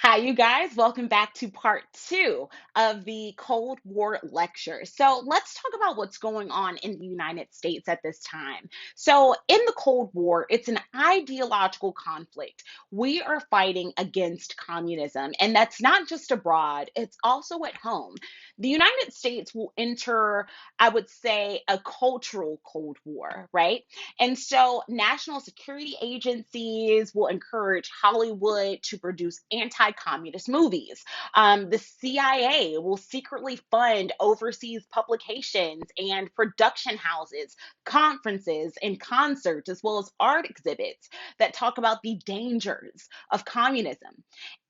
Hi, you guys. Welcome back to part two of the Cold War lecture. So, let's talk about what's going on in the United States at this time. So, in the Cold War, it's an ideological conflict. We are fighting against communism, and that's not just abroad, it's also at home. The United States will enter, I would say, a cultural Cold War, right? And so, national security agencies will encourage Hollywood to produce anti communist movies. The CIA will secretly fund overseas publications and production houses, conferences, and concerts, as well as art exhibits that talk about the dangers of communism.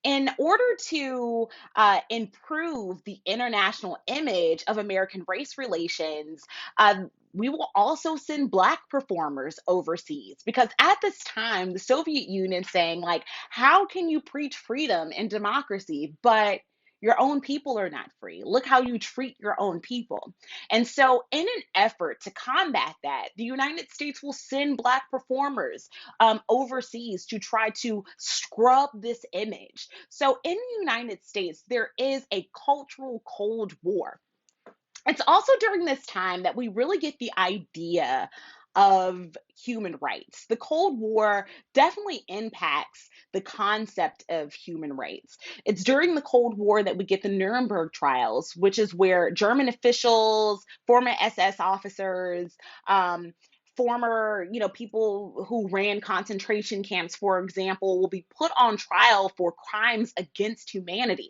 In order to improve the international image of American race relations, we will also send Black performers overseas because at this time, the Soviet Union saying, like, how can you preach freedom and democracy, but your own people are not free? Look how you treat your own people. And so, in an effort to combat that, the United States will send Black performers overseas to try to scrub this image. So, in the United States, there is a cultural Cold War. It's also during this time that we really get the idea of human rights. The Cold War definitely impacts the concept of human rights. It's during the Cold War that we get the Nuremberg trials, which is where German officials, former SS officers, former, people who ran concentration camps, for example, will be put on trial for crimes against humanity.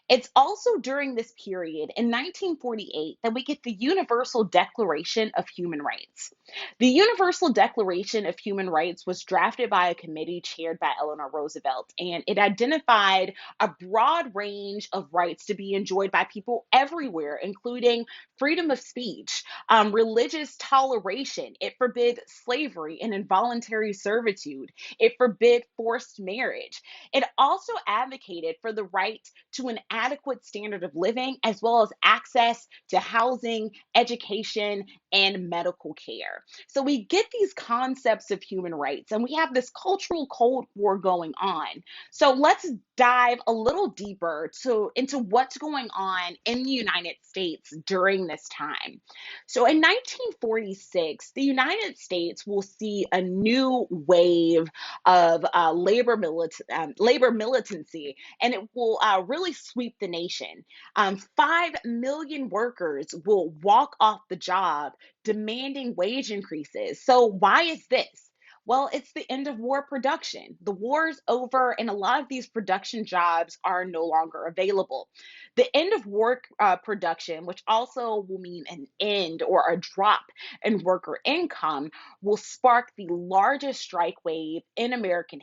It's also during this period in 1948 that we get the Universal Declaration of Human Rights. The Universal Declaration of Human Rights was drafted by a committee chaired by Eleanor Roosevelt, and it identified a broad range of rights to be enjoyed by people everywhere, including freedom of speech, religious toleration. It forbid slavery and involuntary servitude. It forbid forced marriage. It also advocated for the right to an adequate standard of living, as well as access to housing, education, and medical care. So we get these concepts of human rights, and we have this cultural Cold War going on. So let's dive a little deeper into what's going on in the United States during this time. So in 1946, the United States will see a new wave of labor militancy, and it will really sweep the nation. 5 million workers will walk off the job demanding wage increases. So, why is this? Well, it's the end of war production. The war is over, and a lot of these production jobs are no longer available. The end of war production, which also will mean an end or a drop in worker income, will spark the largest strike wave in American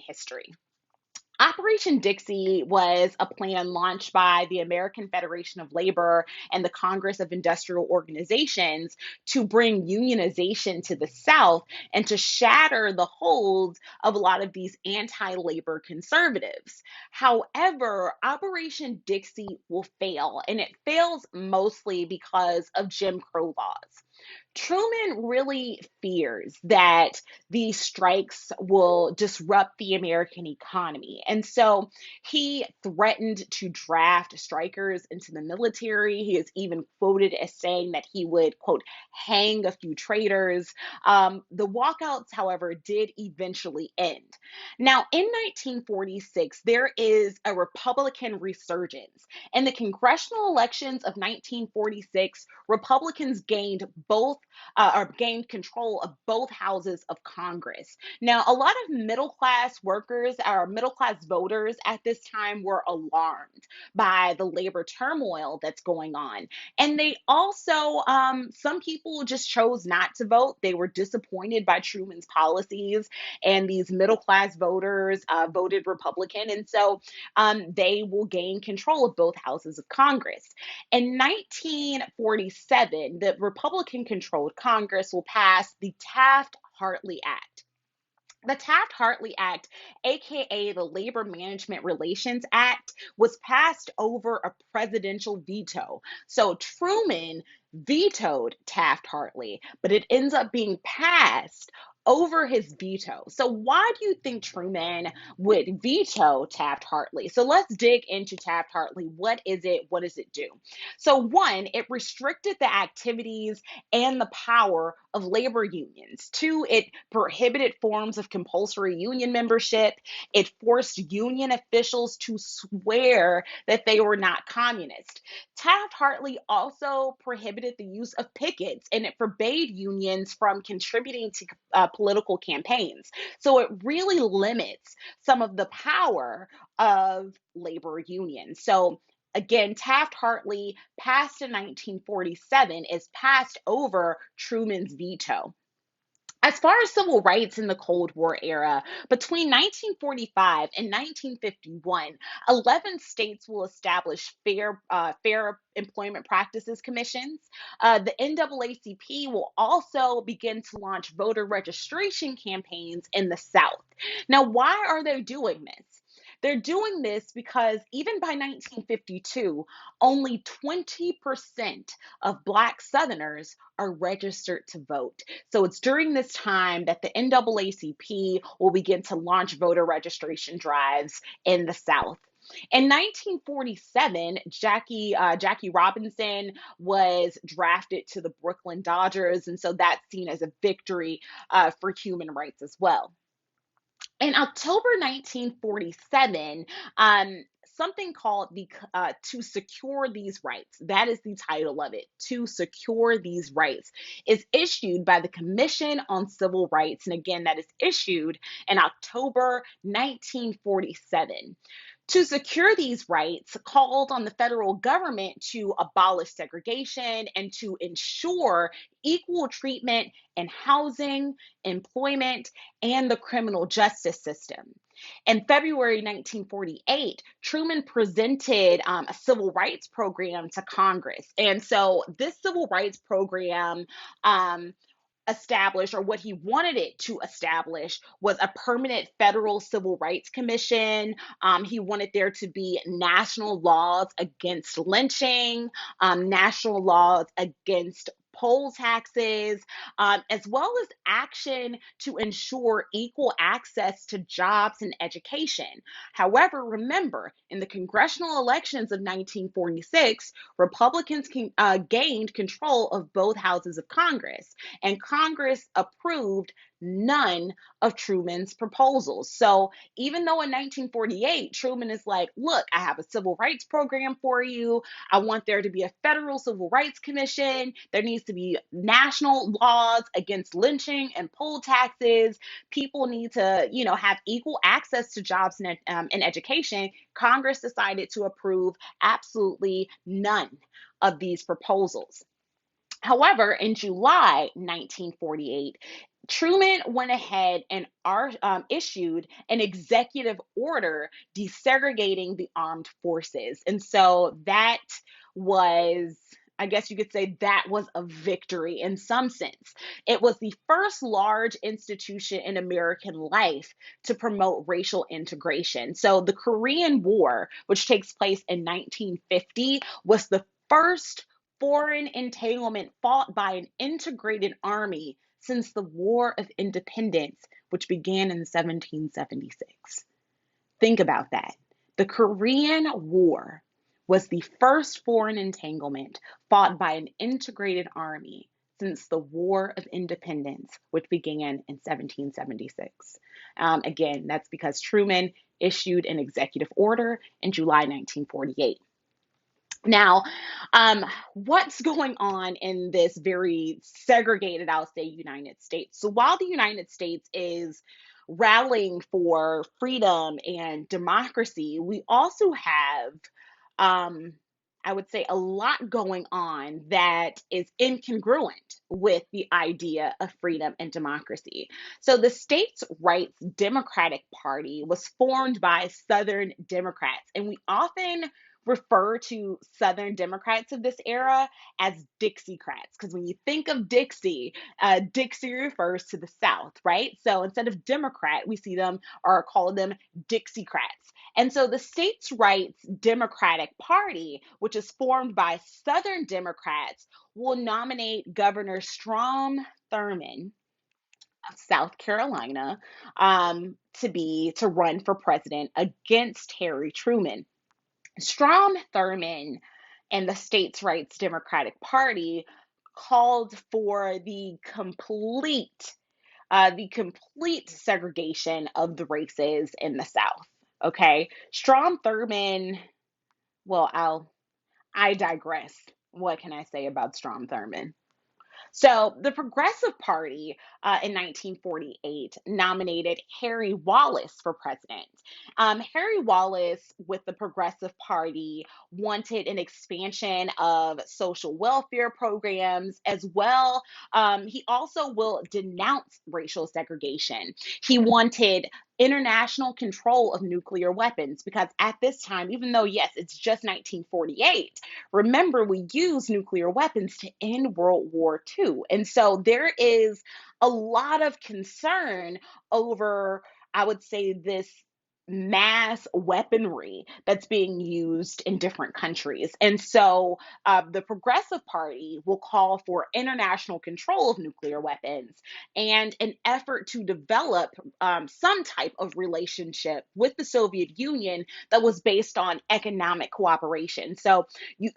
history. Operation Dixie was a plan launched by the American Federation of Labor and the Congress of Industrial Organizations to bring unionization to the South and to shatter the holds of a lot of these anti labor conservatives. However, Operation Dixie will fail, and it fails mostly because of Jim Crow laws. Truman really fears that these strikes will disrupt the American economy. And so he threatened to draft strikers into the military. He is even quoted as saying that he would, quote, hang a few traitors. The walkouts, however, did eventually end. Now, in 1946, there is a Republican resurgence. In the congressional elections of 1946, Republicans gained control of both houses of Congress. Now, a lot of middle class workers or middle class voters at this time were alarmed by the labor turmoil that's going on. And they also, some people just chose not to vote. They were disappointed by Truman's policies, and these middle class voters voted Republican. And so they will gain control of both houses of Congress. In 1947, the Republican controlled Congress will pass the Taft Hartley Act. The Taft Hartley Act, aka the Labor Management Relations Act, was passed over a presidential veto. So Truman vetoed Taft Hartley, but it ends up being passed over his veto. So, why do you think Truman would veto Taft Hartley? So, let's dig into Taft Hartley. What is it? What does it do? So, one, it restricted the activities and the power of labor unions. Two, it prohibited forms of compulsory union membership. It forced union officials to swear that they were not communist. Taft Hartley also prohibited the use of pickets, and it forbade unions from contributing to political campaigns. So it really limits some of the power of labor unions. So again, Taft Hartley, passed in 1947, is passed over Truman's veto. As far as civil rights in the Cold War era, between 1945 and 1951, 11 states will establish fair employment practices commissions. The NAACP will also begin to launch voter registration campaigns in the South. Now, why are they doing this? They're doing this because even by 1952, only 20% of Black Southerners are registered to vote. So it's during this time that the NAACP will begin to launch voter registration drives in the South. In 1947, Jackie Robinson was drafted to the Brooklyn Dodgers, and so that's seen as a victory for human rights as well. In October 1947, something called the To Secure These Rights, that is the title of it, To Secure These Rights, is issued by the Commission on Civil Rights. And again, that is issued in October 1947. To secure these rights, called on the federal government to abolish segregation and to ensure equal treatment in housing, employment, and the criminal justice system. In February 1948, Truman presented a civil rights program to Congress. And so this civil rights program established, or what he wanted it to establish, was a permanent federal civil rights commission. He wanted there to be national laws against lynching, national laws against poll taxes, as well as action to ensure equal access to jobs and education. However, remember, in the congressional elections of 1946, Republicans gained control of both houses of Congress, and Congress approved none of Truman's proposals. So even though in 1948, Truman is like, look, I have a civil rights program for you. I want there to be a federal civil rights commission. There needs to be national laws against lynching and poll taxes. People need to, have equal access to jobs and education. Congress decided to approve absolutely none of these proposals. However, in July 1948, Truman went ahead and issued an executive order desegregating the armed forces. And so that was, I guess you could say, that was a victory in some sense. It was the first large institution in American life to promote racial integration. So the Korean War, which takes place in 1950, was the first foreign entanglement fought by an integrated army since the War of Independence, which began in 1776. Think about that. The Korean War was the first foreign entanglement fought by an integrated army since the War of Independence, which began in 1776. Again, that's because Truman issued an executive order in July 1948. Now, what's going on in this very segregated, I'll say, United States? So while the United States is rallying for freedom and democracy, we also have, um, I would say, a lot going on that is incongruent with the idea of freedom and democracy. So the states' rights Democratic Party was formed by Southern Democrats, and we often refer to Southern Democrats of this era as Dixiecrats, because when you think of Dixie, Dixie refers to the South, right? So instead of Democrat, we see them or call them Dixiecrats. And so the states' rights Democratic Party, which is formed by Southern Democrats, will nominate Governor Strom Thurmond of South Carolina, to run for president against Harry Truman. Strom Thurmond and the States' Rights Democratic Party called for the complete segregation of the races in the South. Okay, Strom Thurmond. Well, I digress. What can I say about Strom Thurmond? So the Progressive Party in 1948 nominated Harry Wallace for president. Harry Wallace, with the Progressive Party, wanted an expansion of social welfare programs as well. He also will denounce racial segregation. He wanted international control of nuclear weapons because at this time, even though, yes, it's just 1948, remember, we use nuclear weapons to end World War II. And so there is a lot of concern over, I would say, this mass weaponry that's being used in different countries. And so the Progressive Party will call for international control of nuclear weapons and an effort to develop some type of relationship with the Soviet Union that was based on economic cooperation. So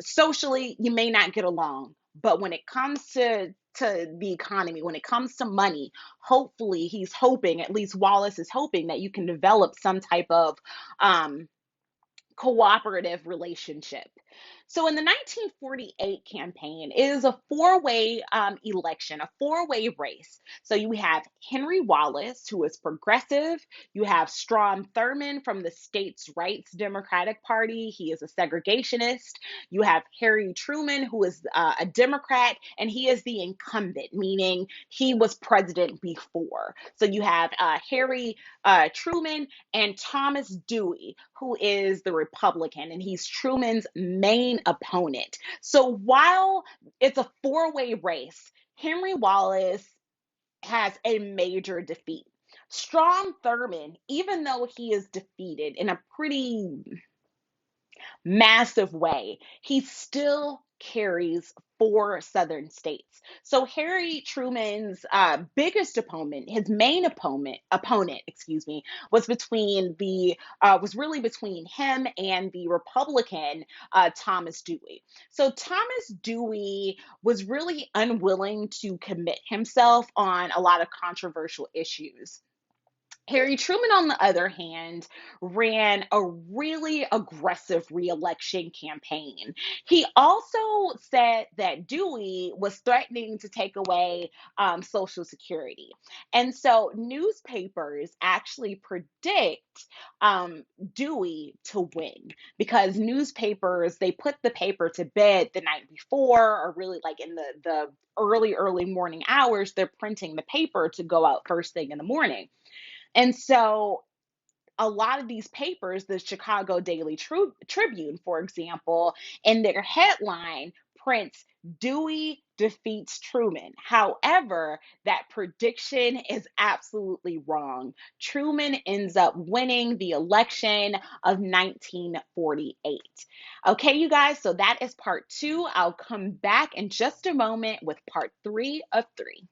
socially you may not get along, but when it comes to the economy, when it comes to money, hopefully he's hoping, at least Wallace is hoping, that you can develop some type of um, cooperative relationship. So in the 1948 campaign, it is a four-way election, a four-way race. So you have Henry Wallace, who is progressive. You have Strom Thurmond from the States' Rights Democratic Party. He is a segregationist. You have Harry Truman, who is a Democrat, and he is the incumbent, meaning he was president before. So you have Harry Truman and Thomas Dewey, who is the Republican, and he's Truman's main opponent. So while it's a four-way race, Henry Wallace has a major defeat. Strom Thurmond, even though he is defeated in a pretty massive way, he still carries four southern states. So Harry Truman's biggest opponent, his main opponent, excuse me, was really between him and the Republican Thomas Dewey. So Thomas Dewey was really unwilling to commit himself on a lot of controversial issues. Harry Truman, on the other hand, ran a really aggressive reelection campaign. He also said that Dewey was threatening to take away Social Security. And so newspapers actually predict Dewey to win because newspapers, they put the paper to bed the night before, or really like in the early morning hours, they're printing the paper to go out first thing in the morning. And so a lot of these papers, the Chicago Daily Tribune, for example, in their headline prints Dewey defeats Truman. However, that prediction is absolutely wrong. Truman ends up winning the election of 1948. Okay, you guys, so that is part two. I'll come back in just a moment with part three of three.